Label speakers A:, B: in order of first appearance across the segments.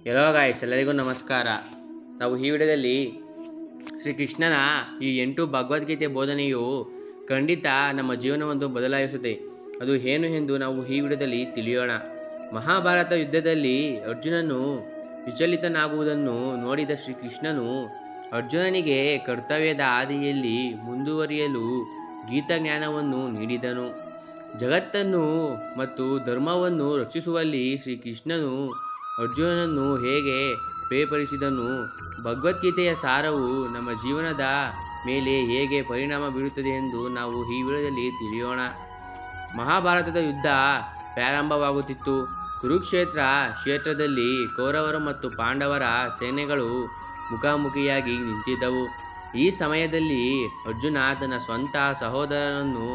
A: ಎಲ್ಲೋ guys, ಎಲ್ಲರಿಗೂ ನಮಸ್ಕಾರ. ನಾವು ಈ ವಿಡಿಯೋದಲ್ಲಿ ಶ್ರೀಕೃಷ್ಣನ ಈ 8 ಭಗವದ್ಗೀತೆ ಬೋಧನೆಯು ಖಂಡಿತ ನಮ್ಮ ಜೀವನವನ್ನು ಬದಲಾಯಿಸುತ್ತೆ. ಅದು ಏನು ಎಂದು ನಾವು ಈ ವಿಡಿಯೋದಲ್ಲಿ ತಿಳಿಯೋಣ. ಮಹಾಭಾರತ ಯುದ್ಧದಲ್ಲಿ ಅರ್ಜುನನು ವಿಚಲಿತನಾಗುವುದನ್ನು ನೋಡಿದ ಶ್ರೀಕೃಷ್ಣನು ಅರ್ಜುನನಿಗೆ ಕರ್ತವ್ಯದ ಹಾದಿಯಲ್ಲಿ ಮುಂದುವರಿಯಲು ಗೀತಾಜ್ಞಾನವನ್ನು ನೀಡಿದನು. ಜಗತ್ತನ್ನು ಮತ್ತು ಧರ್ಮವನ್ನು ರಕ್ಷಿಸುವಲ್ಲಿ ಶ್ರೀಕೃಷ್ಣನು ಅರ್ಜುನನನ್ನು ಹೇಗೆ ಪ್ರೇರೇಪಿಸಿದನು, ಭಗವದ್ಗೀತೆಯ ಸಾರವು ನಮ್ಮ ಜೀವನದ ಮೇಲೆ ಹೇಗೆ ಪರಿಣಾಮ ಬೀರುತ್ತದೆ ಎಂದು ನಾವು ಈ ವಿಡಿಯೋದಲ್ಲಿ ತಿಳಿಯೋಣ. ಮಹಾಭಾರತದ ಯುದ್ಧ ಪ್ರಾರಂಭವಾಗುತ್ತಿತ್ತು. ಕುರುಕ್ಷೇತ್ರ ಕ್ಷೇತ್ರದಲ್ಲಿ ಕೌರವರು ಮತ್ತು ಪಾಂಡವರ ಸೇನೆಗಳು ಮುಖಾಮುಖಿಯಾಗಿ ನಿಂತಿದ್ದವು. ಈ ಸಮಯದಲ್ಲಿ ಅರ್ಜುನ ತನ್ನ ಸ್ವಂತ ಸಹೋದರನನ್ನು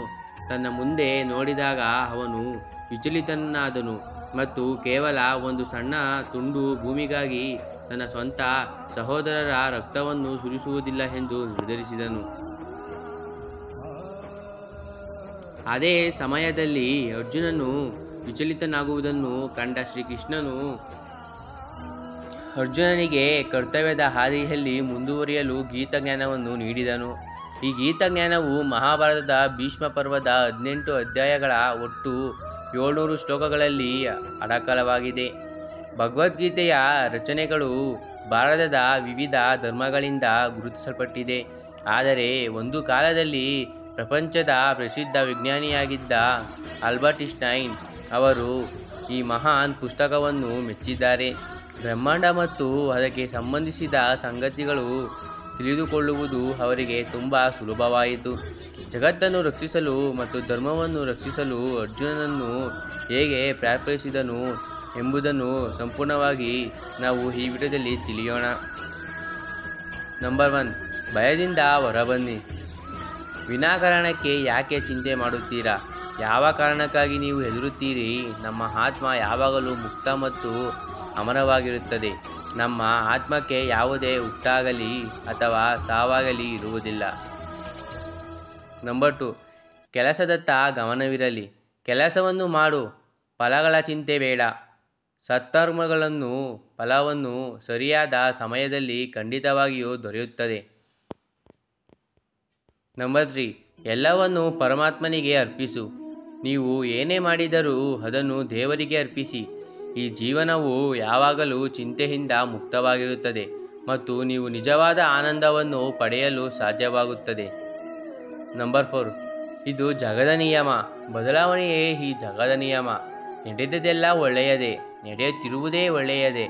A: ತನ್ನ ಮುಂದೆ ನೋಡಿದಾಗ ಅವನು ವಿಚಲಿತನಾದನು ಮತ್ತು ಕೇವಲ ಒಂದು ಸಣ್ಣ ತುಂಡು ಭೂಮಿಗಾಗಿ ತನ್ನ ಸ್ವಂತ ಸಹೋದರರ ರಕ್ತವನ್ನು ಸುರಿಸುವುದಿಲ್ಲ ಎಂದು ನಿರ್ಧರಿಸಿದನು. ಅದೇ ಸಮಯದಲ್ಲಿ ಅರ್ಜುನನು ವಿಚಲಿತನಾಗುವುದನ್ನು ಕಂಡ ಶ್ರೀಕೃಷ್ಣನು ಅರ್ಜುನನಿಗೆ ಕರ್ತವ್ಯದ ಹಾದಿಯಲ್ಲಿ ಮುಂದುವರಿಯಲು ಗೀತಾಜ್ಞಾನವನ್ನು ನೀಡಿದನು. ಈ ಗೀತಾಜ್ಞಾನವು ಮಹಾಭಾರತದ ಭೀಷ್ಮ ಪರ್ವದ 18 ಅಧ್ಯಾಯಗಳ ಒಟ್ಟು 700 ಶ್ಲೋಕಗಳಲ್ಲಿ ಅಡಕಲವಾಗಿದೆ. ಭಗವದ್ಗೀತೆಯ ರಚನೆಗಳು ಭಾರತದ ವಿವಿಧ ಧರ್ಮಗಳಿಂದ ಗುರುತಿಸಲ್ಪಟ್ಟಿದೆ. ಆದರೆ ಒಂದು ಕಾಲದಲ್ಲಿ ಪ್ರಪಂಚದ ಪ್ರಸಿದ್ಧ ವಿಜ್ಞಾನಿಯಾಗಿದ್ದ ಆಲ್ಬರ್ಟ್ ಐನ್ಸ್ಟೈನ್ ಅವರು ಈ ಮಹಾನ್ ಪುಸ್ತಕವನ್ನು ಮೆಚ್ಚಿದ್ದಾರೆ. ಬ್ರಹ್ಮಾಂಡ ಮತ್ತು ಅದಕ್ಕೆ ಸಂಬಂಧಿಸಿದ ಸಂಗತಿಗಳು ತಿಳಿದುಕೊಳ್ಳುವುದು ಅವರಿಗೆ ತುಂಬ ಸುಲಭವಾಯಿತು. ಜಗತ್ತನ್ನು ರಕ್ಷಿಸಲು ಮತ್ತು ಧರ್ಮವನ್ನು ರಕ್ಷಿಸಲು ಅರ್ಜುನನನ್ನು ಹೇಗೆ ಪ್ರೇರೇಪಿಸಿದನು ಎಂಬುದನ್ನು ಸಂಪೂರ್ಣವಾಗಿ ನಾವು ಈ ವಿಡಿಯೋದಲ್ಲಿ ತಿಳಿಯೋಣ. ನಂಬರ್ 1, ಭಯದಿಂದ ಹೊರಬನ್ನಿ. ವಿನಾಕಾರಣಕ್ಕೆ ಯಾಕೆ ಚಿಂತೆ ಮಾಡುತ್ತೀರಾ? ಯಾವ ಕಾರಣಕ್ಕಾಗಿ ನೀವು ಹೆದರುತ್ತೀರಿ? ನಮ್ಮ ಆತ್ಮ ಯಾವಾಗಲೂ ಮುಕ್ತ ಮತ್ತು ಅಮರವಾಗಿರುತ್ತದೆ. ನಮ್ಮ ಆತ್ಮಕ್ಕೆ ಯಾವುದೇ ಹುಟ್ಟಾಗಲಿ ಅಥವಾ ಸಾವಾಗಲಿ ಇರುವುದಿಲ್ಲ. ನಂಬರ್ 2, ಕೆಲಸದತ್ತ ಗಮನವಿರಲಿ. ಕೆಲಸವನ್ನು ಮಾಡು, ಫಲಗಳ ಚಿಂತೆ ಬೇಡ. ಸತ್ಕರ್ಮಗಳನ್ನು ಫಲವನ್ನು ಸರಿಯಾದ ಸಮಯದಲ್ಲಿ ಖಂಡಿತವಾಗಿಯೂ ದೊರೆಯುತ್ತದೆ. ನಂಬರ್ 3, ಎಲ್ಲವನ್ನು ಪರಮಾತ್ಮನಿಗೆ ಅರ್ಪಿಸು. ನೀವು ಏನೇ ಮಾಡಿದರೂ ಅದನ್ನು ದೇವರಿಗೆ ಅರ್ಪಿಸಿ. ಈ ಜೀವನವು ಯಾವಾಗಲೂ ಚಿಂತೆಯಿಂದ ಮುಕ್ತವಾಗಿರುತ್ತದೆ ಮತ್ತು ನೀವು ನಿಜವಾದ ಆನಂದವನ್ನು ಪಡೆಯಲು ಸಾಧ್ಯವಾಗುತ್ತದೆ. ನಂಬರ್ 4, ಇದು ಜಗದ ನಿಯಮ. ಬದಲಾವಣೆಯೇ ಈ ಜಗದ ನಿಯಮ. ನಡೆದದೆಲ್ಲ ಒಳ್ಳೆಯದೇ, ನಡೆಯುತ್ತಿರುವುದೇ ಒಳ್ಳೆಯದೇ,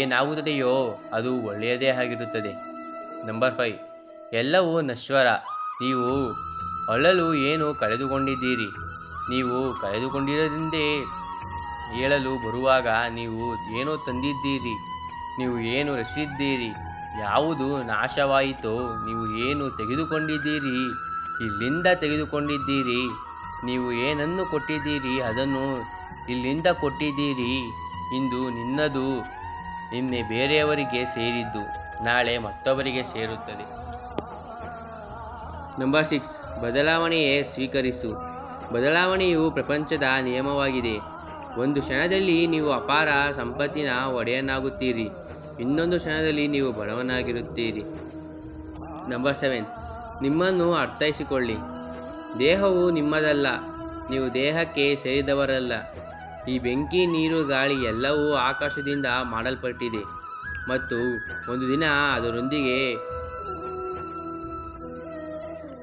A: ಏನಾಗುತ್ತದೆಯೋ ಅದು ಒಳ್ಳೆಯದೇ ಆಗಿರುತ್ತದೆ. ನಂಬರ್ 5, ಎಲ್ಲವೂ ನಶ್ವರ. ನೀವು ಅಳಲು ಏನು ಕಳೆದುಕೊಂಡಿದ್ದೀರಿ? ನೀವು ಕಳೆದುಕೊಂಡಿರದಿಂದೇ ಹೇಳಲು ಬರುವಾಗ ನೀವು ಏನು ತಂದಿದ್ದೀರಿ? ನೀವು ಏನು ರಚಿಸಿದ್ದೀರಿ? ಯಾವುದು ನಾಶವಾಯಿತೋ? ನೀವು ಏನು ತೆಗೆದುಕೊಂಡಿದ್ದೀರಿ? ಇಲ್ಲಿಂದ ತೆಗೆದುಕೊಂಡಿದ್ದೀರಿ. ನೀವು ಏನನ್ನು ಕೊಟ್ಟಿದ್ದೀರಿ ಅದನ್ನು ಇಲ್ಲಿಂದ ಕೊಟ್ಟಿದ್ದೀರಿ. ಇಂದು ನಿನ್ನದು, ನಿನ್ನೆ ಬೇರೆಯವರಿಗೆ ಸೇರಿದ್ದು, ನಾಳೆ ಮತ್ತೊಬ್ಬರಿಗೆ ಸೇರುತ್ತದೆ. ನಂಬರ್ 6, ಬದಲಾವಣೆಯೇ ಸ್ವೀಕರಿಸು. ಬದಲಾವಣೆಯು ಪ್ರಪಂಚದ ನಿಯಮವಾಗಿದೆ. ಒಂದು ಕ್ಷಣದಲ್ಲಿ ನೀವು ಅಪಾರ ಸಂಪತ್ತಿನ ಒಡೆಯನಾಗುತ್ತೀರಿ, ಇನ್ನೊಂದು ಕ್ಷಣದಲ್ಲಿ ನೀವು ಬಡವನಾಗಿರುತ್ತೀರಿ. ನಂಬರ್ 7, ನಿಮ್ಮನ್ನು ಅರ್ಥೈಸಿಕೊಳ್ಳಿ. ದೇಹವು ನಿಮ್ಮದಲ್ಲ, ನೀವು ದೇಹಕ್ಕೆ ಸೇರಿದವರಲ್ಲ. ಈ ಬೆಂಕಿ, ನೀರು, ಗಾಳಿ ಎಲ್ಲವೂ ಆಕಾಶದಿಂದ ಮಾಡಲ್ಪಟ್ಟಿದೆ ಮತ್ತು ಒಂದು ದಿನ ಅದರೊಂದಿಗೆ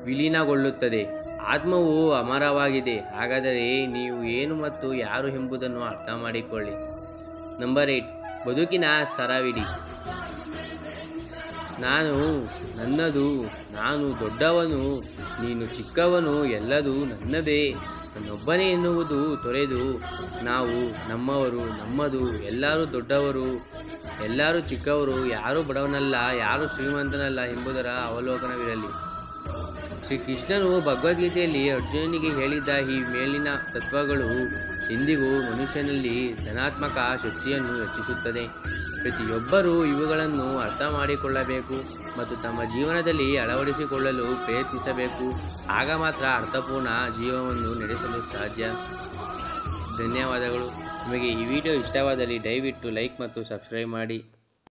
A: ವಿಲೀನಗೊಳ್ಳುತ್ತದೆ. ಆತ್ಮವು ಅಮರವಾಗಿದೆ. ಹಾಗಾದರೆ ನೀವು ಏನು ಮತ್ತು ಯಾರು ಎಂಬುದನ್ನು ಅರ್ಥ ಮಾಡಿಕೊಳ್ಳಿ. ನಂಬರ್ 8, ಬದುಕಿನ ಸರವಿಡಿ. ನಾನು ನನ್ನದು, ನಾನು ದೊಡ್ಡವನು, ನೀನು ಚಿಕ್ಕವನು, ಎಲ್ಲದೂ ನನ್ನದೇ, ನನ್ನೊಬ್ಬನೇ ಎನ್ನುವುದು ತೊರೆದು ನಾವು ನಮ್ಮವರು, ನಮ್ಮದು, ಎಲ್ಲರೂ ದೊಡ್ಡವರು, ಎಲ್ಲರೂ ಚಿಕ್ಕವರು, ಯಾರೂ ಬಡವನಲ್ಲ, ಯಾರೂ ಶ್ರೀಮಂತನಲ್ಲ ಎಂಬುದರ ಅವಲೋಕನವಿರಲಿ. ಶ್ರೀಕೃಷ್ಣನು ಭಗವದ್ಗೀತೆಯಲ್ಲಿ ಅರ್ಜುನನಿಗೆ ಹೇಳಿದ್ದ ಈ ಮೇಲಿನ ತತ್ವಗಳು ಇಂದಿಗೂ ಮನುಷ್ಯನಲ್ಲಿ ಧನಾತ್ಮಕ ಶಕ್ತಿಯನ್ನು ಹೆಚ್ಚಿಸುತ್ತದೆ. ಪ್ರತಿಯೊಬ್ಬರೂ ಇವುಗಳನ್ನು ಅರ್ಥ ಮಾಡಿಕೊಳ್ಳಬೇಕು ಮತ್ತು ತಮ್ಮ ಜೀವನದಲ್ಲಿ ಅಳವಡಿಸಿಕೊಳ್ಳಲು ಪ್ರಯತ್ನಿಸಬೇಕು. ಆಗ ಮಾತ್ರ ಅರ್ಥಪೂರ್ಣ ಜೀವನವನ್ನು ನಡೆಸಲು ಸಾಧ್ಯ. ಧನ್ಯವಾದಗಳು. ನಿಮಗೆ ಈ ವಿಡಿಯೋ ಇಷ್ಟವಾದಲ್ಲಿ ದಯವಿಟ್ಟು ಲೈಕ್ ಮತ್ತು ಸಬ್ಸ್ಕ್ರೈಬ್ ಮಾಡಿ.